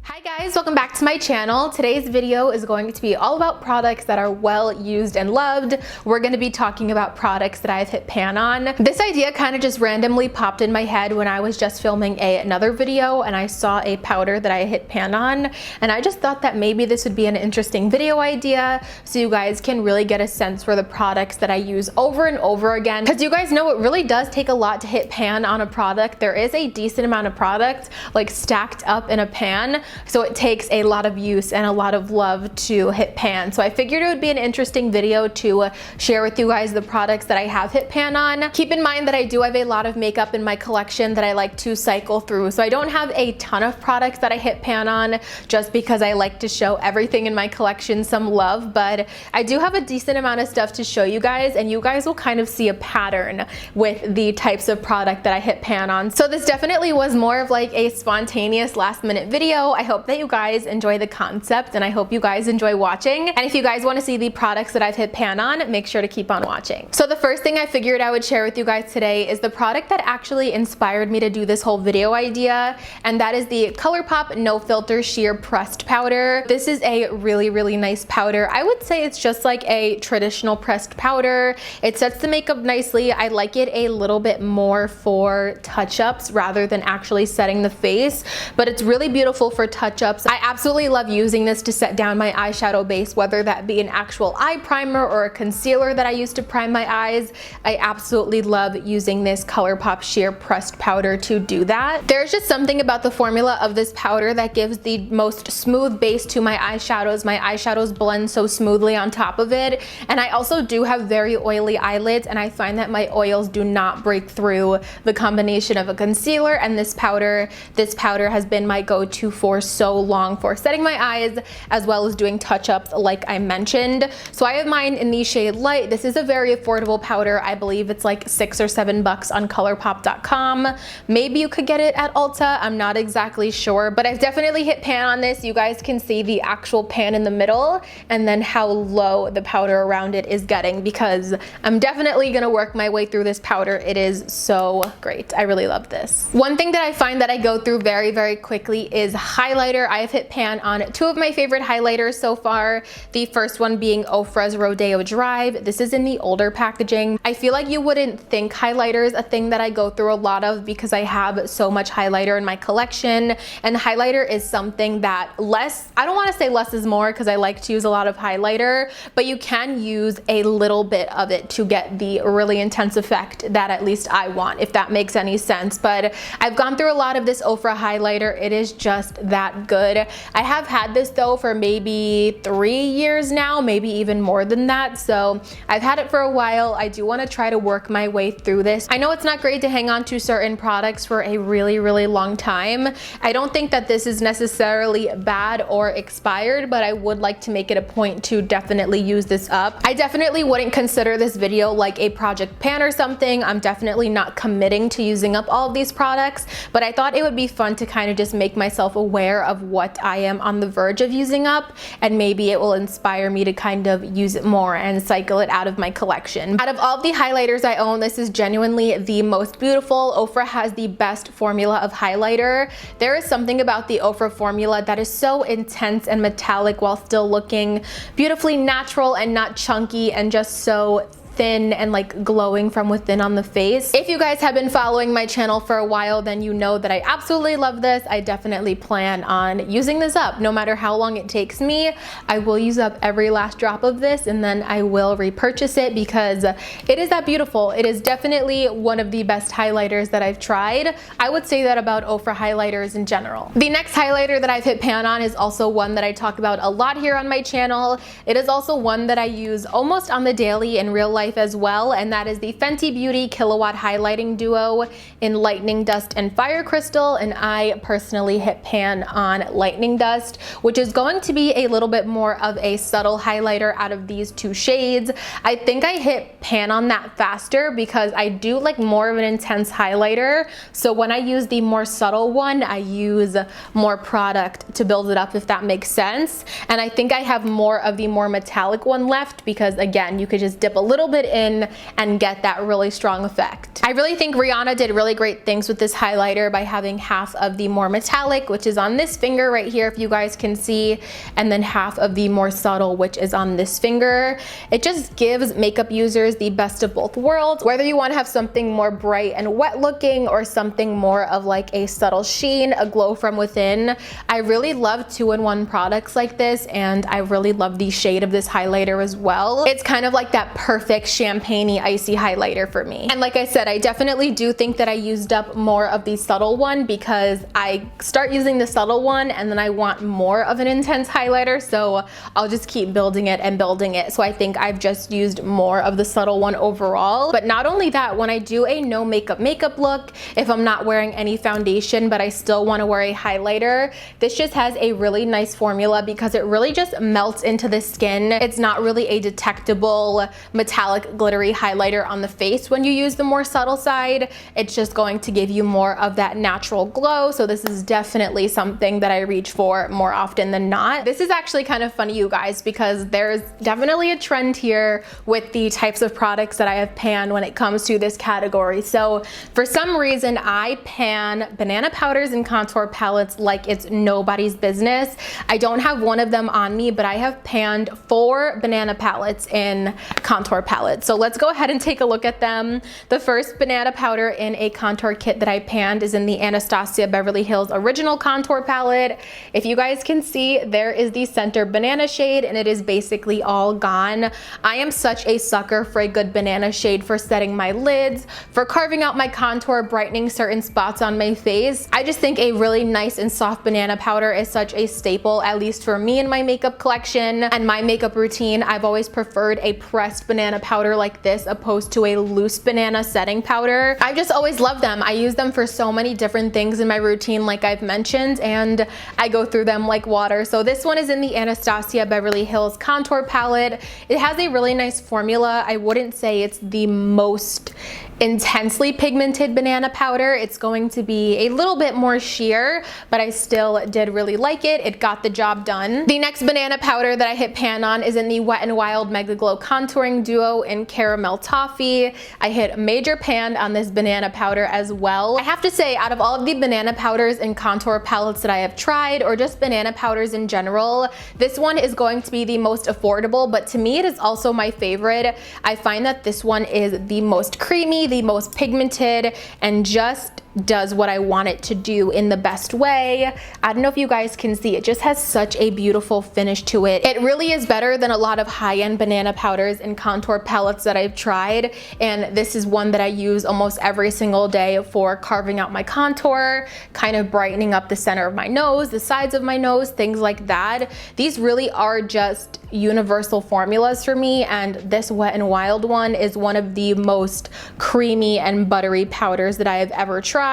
Hi guys, welcome back to my channel. Today's video is going to be all about products that are well used and loved. We're going to be talking about products that I've hit pan on. This idea kind of just randomly popped in my head when I was just filming another video and I saw a powder that I hit pan on, and I just thought that maybe this would be an interesting video idea so you guys can really get a sense for the products that I use over and over again, because you guys know it really does take a lot to hit pan on a product. There is a decent amount of product like stacked up in a pan, so it takes a lot of use and a lot of love to hit pan. So I figured it would be an interesting video to share with you guys the products that I have hit pan on. Keep in mind that I do have a lot of makeup in my collection that I like to cycle through, so I don't have a ton of products that I hit pan on just because I like to show everything in my collection some love, but I do have a decent amount of stuff to show you guys, and you guys will kind of see a pattern with the types of product that I hit pan on. So this definitely was more of like a spontaneous last minute video. I hope that you guys enjoy the concept and I hope you guys enjoy watching. And if you guys want to see the products that I've hit pan on, make sure to keep on watching. So the first thing I figured I would share with you guys today is the product that actually inspired me to do this whole video idea, and that is the ColourPop No Filter Sheer Pressed Powder. This is a really nice powder. I would say it's just like a traditional pressed powder. It sets the makeup nicely. I like it a little bit more for touch-ups rather than actually setting the face, but it's really beautiful for touch-ups. I absolutely love using this to set down my eyeshadow base, whether that be an actual eye primer or a concealer that I use to prime my eyes. I absolutely love using this ColourPop Sheer Pressed Powder to do that. There's just something about the formula of this powder that gives the most smooth base to my eyeshadows. My eyeshadows blend so smoothly on top of it, and I also do have very oily eyelids, and I find that my oils do not break through the combination of a concealer and this powder. This powder has been my go-to for so long for setting my eyes as well as doing touch-ups like I mentioned. So I have mine in the shade Light. This is a very affordable powder. I believe it's like $6 or $7 on colourpop.com. Maybe you could get it at Ulta. I'm not exactly sure, but I've definitely hit pan on this. You guys can see the actual pan in the middle and then how low the powder around it is getting, because I'm definitely gonna work my way through this powder. It is so great. I really love this. One thing that I find that I go through very quickly is highlighter. I have hit pan on two of my favorite highlighters so far. The first one being Ofra's Rodeo Drive. This is in the older packaging. I feel like you wouldn't think highlighter is a thing that I go through a lot of because I have so much highlighter in my collection, and highlighter is something that I don't want to say less is more because I like to use a lot of highlighter, but you can use a little bit of it to get the really intense effect that at least I want, if that makes any sense. But I've gone through a lot of this Ofra highlighter. It is just that good. I have had this though for maybe 3 years now, maybe even more than that, so I've had it for a while. I do want to try to work my way through this. I know it's not great to hang on to certain products for a really long time. I don't think that this is necessarily bad or expired, but I would like to make it a point to definitely use this up. I definitely wouldn't consider this video like a project pan or something. I'm definitely not committing to using up all of these products, but I thought it would be fun to kind of just make myself aware of what I am on the verge of using up, and maybe it will inspire me to kind of use it more and cycle it out of my collection. Out of all of the highlighters I own, this is genuinely the most beautiful. Ofra has the best formula of highlighter. There is something about the Ofra formula that is so intense and metallic while still looking beautifully natural and not chunky and just so thin and like glowing from within on the face. If you guys have been following my channel for a while, then you know that I absolutely love this. I definitely plan on using this up. No matter how long it takes me, I will use up every last drop of this, and then I will repurchase it because it is that beautiful. It is definitely one of the best highlighters that I've tried. I would say that about Ofra highlighters in general. The next highlighter that I've hit pan on is also one that I talk about a lot here on my channel. It is also one that I use almost on the daily in real life life as well, and that is the Fenty Beauty Killawatt Highlighting Duo in Lightning Dust and Fire Crystal, and I personally hit pan on Lightning Dust, which is going to be a little bit more of a subtle highlighter out of these two shades. I think I hit pan on that faster because I do like more of an intense highlighter, so when I use the more subtle one, I use more product to build it up, if that makes sense. And I think I have more of the more metallic one left because, again, you could just dip a little bit it in and get that really strong effect. I really think Rihanna did really great things with this highlighter by having half of the more metallic, which is on this finger right here, if you guys can see, and then half of the more subtle, which is on this finger. It just gives makeup users the best of both worlds, whether you want to have something more bright and wet looking or something more of like a subtle sheen, a glow from within. I really love two-in-one products like this, and I really love the shade of this highlighter as well. It's kind of like that perfect champagne-y icy highlighter for me. And like I said, I definitely do think that I used up more of the subtle one because I start using the subtle one and then I want more of an intense highlighter, so I'll just keep building it and building it. So I think I've just used more of the subtle one overall. But not only that, when I do a no makeup look, if I'm not wearing any foundation but I still want to wear a highlighter, this just has a really nice formula because it really just melts into the skin. It's not really a detectable metallic glittery highlighter on the face when you use the more subtle side. It's just going to give you more of that natural glow. So this is definitely something that I reach for more often than not. This is actually kind of funny, you guys, because there's definitely a trend here with the types of products that I have panned when it comes to this category. So for some reason, I pan banana powders and contour palettes like it's nobody's business. I don't have one of them on me, but I have panned 4 banana palettes in contour palettes. So let's go ahead and take a look at them. The first banana powder in a contour kit that I panned is in the Anastasia Beverly Hills Original Contour Palette. If you guys can see, there is the center banana shade and it is basically all gone. I am such a sucker for a good banana shade for setting my lids, for carving out my contour, brightening certain spots on my face. I just think a really nice and soft banana powder is such a staple, at least for me in my makeup collection and my makeup routine. I've always preferred a pressed banana powder like this opposed to a loose banana setting powder. I've just always loved them. I use them for so many different things in my routine like I've mentioned, and I go through them like water. So this one is in the Anastasia Beverly Hills Contour Palette. It has a really nice formula. I wouldn't say it's the most intensely pigmented banana powder. It's going to be a little bit more sheer, but I still did really like it. It got the job done. The next banana powder that I hit pan on is in the Wet n Wild Mega Glow Contouring Duo in Caramel Toffee. I hit major pan on this banana powder as well. I have to say, out of all of the banana powders and contour palettes that I have tried, or just banana powders in general, this one is going to be the most affordable, but to me it is also my favorite. I find that this one is the most creamy, the most pigmented, and just does what I want it to do in the best way. I don't know if you guys can see, it just has such a beautiful finish to it. It really is better than a lot of high-end banana powders and contour palettes that I've tried, and this is one that I use almost every single day for carving out my contour, kind of brightening up the center of my nose, the sides of my nose, things like that. These really are just universal formulas for me, and this Wet n Wild one is one of the most creamy and buttery powders that I have ever tried,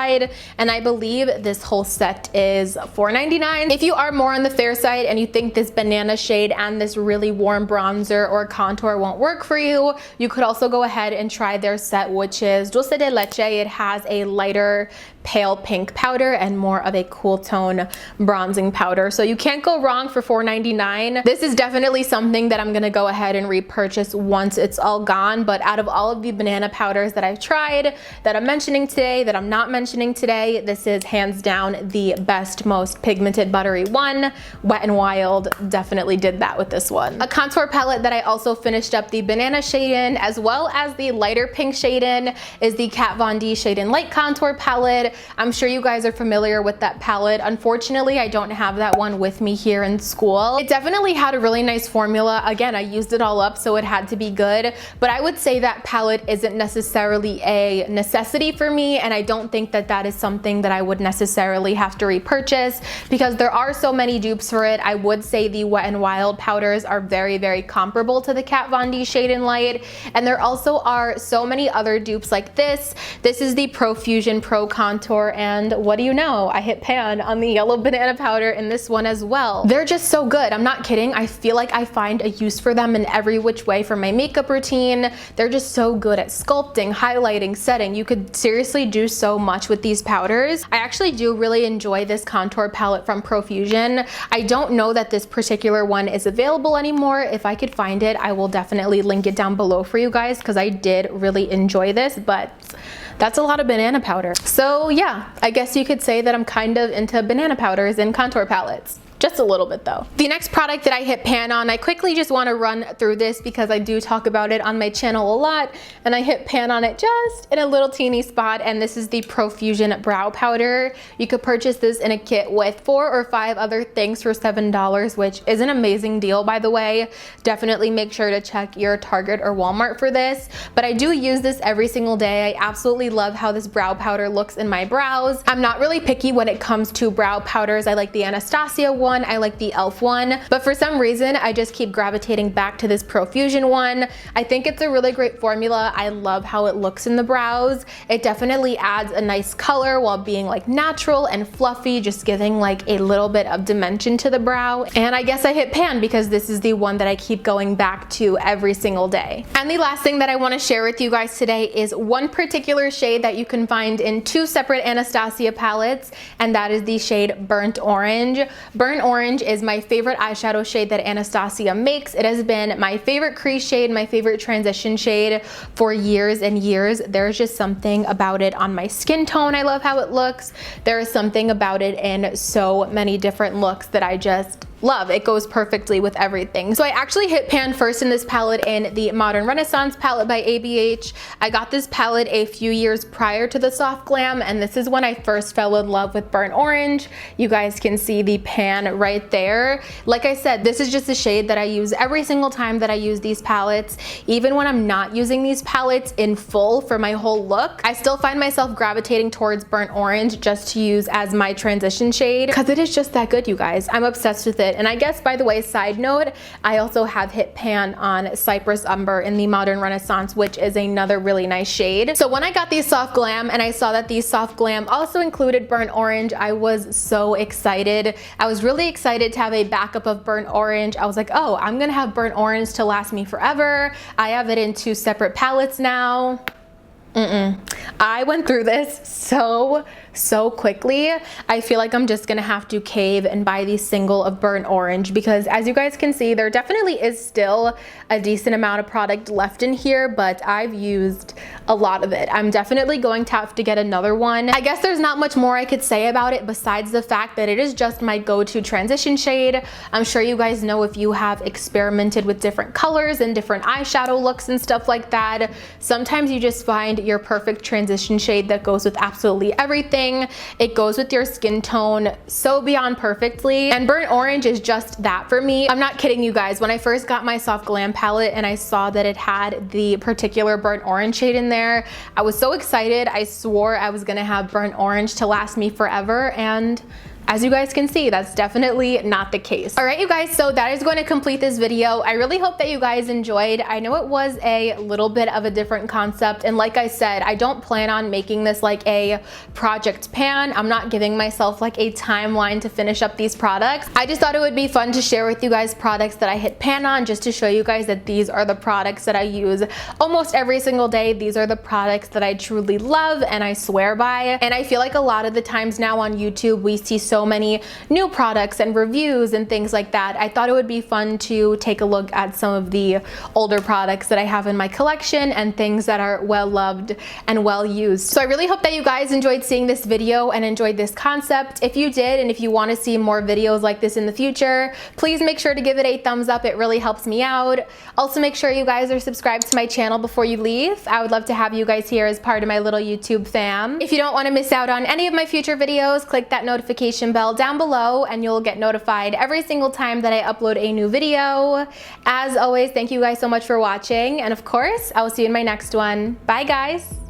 and I believe this whole set is $4.99. If you are more on the fair side and you think this banana shade and this really warm bronzer or contour won't work for you, you could also go ahead and try their set, which is Dulce de Leche. It has a lighter pale pink powder and more of a cool tone bronzing powder, so you can't go wrong for $4.99. This is definitely something that I'm gonna go ahead and repurchase once it's all gone, but out of all of the banana powders that I've tried, that I'm mentioning today, that I'm not mentioning today, this is hands down the best, most pigmented buttery one. Wet n Wild definitely did that with this one. A contour palette that I also finished up the banana shade in, as well as the lighter pink shade in, is the Kat Von D Shade and Light Contour Palette. I'm sure you guys are familiar with that palette. Unfortunately, I don't have that one with me here in school. It definitely had a really nice formula. Again, I used it all up, so it had to be good, but I would say that palette isn't necessarily a necessity for me, and I don't think that that is something that I would necessarily have to repurchase because there are so many dupes for it. I would say the Wet n Wild powders are very, very comparable to the Kat Von D Shade and Light, and there also are so many other dupes like this. This is the Profusion Pro Contour contour, and what do you know? I hit pan on the yellow banana powder in this one as well. They're just so good. I'm not kidding. I feel like I find a use for them in every which way for my makeup routine. They're just so good at sculpting, highlighting, setting. You could seriously do so much with these powders. I actually do really enjoy this contour palette from Profusion. I don't know that this particular one is available anymore. If I could find it, I will definitely link it down below for you guys because I did really enjoy this, but that's a lot of banana powder. So yeah, I guess you could say that I'm kind of into banana powders and contour palettes. Just a little bit though. The next product that I hit pan on, I quickly just want to run through this because I do talk about it on my channel a lot, and I hit pan on it just in a little teeny spot, and this is the Profusion brow powder. You could purchase this in a kit with 4 or 5 other things for $7, which is an amazing deal, by the way. Definitely make sure to check your Target or Walmart for this, but I do use this every single day. I absolutely love how this brow powder looks in my brows. I'm not really picky when it comes to brow powders. I like the Anastasia one, I like the e.l.f. one, but for some reason I just keep gravitating back to this Profusion one. I think it's a really great formula. I love how it looks in the brows. It definitely adds a nice color while being like natural and fluffy, just giving like a little bit of dimension to the brow. And I guess I hit pan because this is the one that I keep going back to every single day. And the last thing that I want to share with you guys today is one particular shade that you can find in 2 separate Anastasia palettes, and that is the shade Burnt Orange. Burnt Orange is my favorite eyeshadow shade that Anastasia makes. It has been my favorite crease shade, my favorite transition shade for years and years. There's just something about it on my skin tone. I love how it looks. There is something about it in so many different looks that I just love. It goes perfectly with everything. So I actually hit pan first in this palette in the Modern Renaissance palette by ABH. I got this palette a few years prior to the Soft Glam, and this is when I first fell in love with Burnt Orange. You guys can see the pan right there. Like I said, this is just a shade that I use every single time that I use these palettes. Even when I'm not using these palettes in full for my whole look, I still find myself gravitating towards Burnt Orange just to use as my transition shade because it is just that good, you guys. I'm obsessed with it. And I guess, by the way, side note, I also have hit pan on Cypress Umber in the Modern Renaissance, which is another really nice shade. So when I got these Soft Glam and I saw that these Soft Glam also included Burnt Orange, I was so excited. I was really excited to have a backup of Burnt Orange. I was like, oh, I'm gonna have Burnt Orange to last me forever. I have it in 2 separate palettes now. I went through this so quickly. I feel like I'm just gonna have to cave and buy the single of Burnt Orange because, as you guys can see, there definitely is still a decent amount of product left in here, but I've used a lot of it. I'm definitely going to have to get another one. I guess there's not much more I could say about it besides the fact that it is just my go-to transition shade. I'm sure you guys know, if you have experimented with different colors and different eyeshadow looks and stuff like that, sometimes you just find your perfect transition shade that goes with absolutely everything. It goes with your skin tone so beyond perfectly, and Burnt Orange is just that for me. I'm not kidding you guys. When I first got my Soft Glam palette and I saw that it had the particular Burnt Orange shade in there, I was so excited. I swore I was gonna have Burnt Orange to last me forever, and as you guys can see, that's definitely not the case. All right, you guys, so that is going to complete this video. I really hope that you guys enjoyed. I know it was a little bit of a different concept, and like I said, I don't plan on making this like a project pan. I'm not giving myself like a timeline to finish up these products. I just thought it would be fun to share with you guys products that I hit pan on, just to show you guys that these are the products that I use almost every single day. These are the products that I truly love and I swear by. And I feel like a lot of the times now on YouTube, we see so many new products and reviews and things like that. I thought it would be fun to take a look at some of the older products that I have in my collection and things that are well loved and well used. So I really hope that you guys enjoyed seeing this video and enjoyed this concept. If you did, and if you want to see more videos like this in the future, please make sure to give it a thumbs up. It really helps me out. Also, make sure you guys are subscribed to my channel before you leave. I would love to have you guys here as part of my little YouTube fam. If you don't want to miss out on any of my future videos, click that notification bell down below and you'll get notified every single time that I upload a new video. As always, thank you guys so much for watching, and of course, I will see you in my next one. Bye guys!